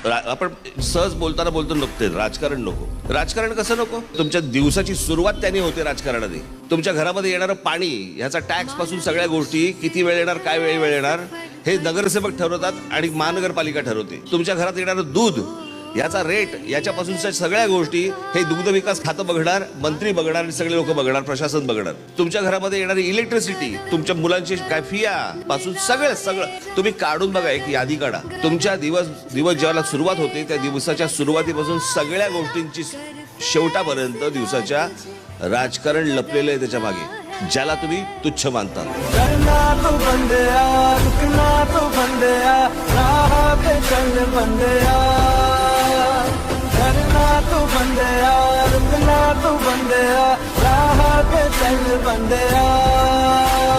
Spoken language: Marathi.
आपण सहज बोलताना बोलतो नको राजकारण नको. राजकारण कसं नको? तुमच्या दिवसाची सुरुवात त्यांनी होते राजकारणाने. तुमच्या घरामध्ये येणारं पाणी, ह्याचा टॅक्स पासून सगळ्या गोष्टी, किती वेळ येणार, काय वेळ येणार, हे नगरसेवक ठरवतात आणि महानगरपालिका ठरवते. तुमच्या घरात येणारं दूध, याचा रेट, याच्यापासूनच्या सगळ्या गोष्टी हे दुग्ध विकास खातं बघणार, मंत्री बघणार आणि सगळे लोक बघणार, प्रशासन बघणार. तुमच्या घरामध्ये येणारी इलेक्ट्रिसिटी, तुमच्या मुलांची काय फिया पासून सगळं तुम्ही काढून बघा, एक यादी काढा. तुमच्या दिवस जेव्हा सुरुवात होते त्या दिवसाच्या सुरुवातीपासून सगळ्या गोष्टींची शेवटापर्यंत दिवसाच्या राजकारण लपलेलं आहे त्याच्या मागे, ज्याला तुम्ही तुच्छ मानता. बंदया, रुकना तू बंदया, राह पे चल बंदया.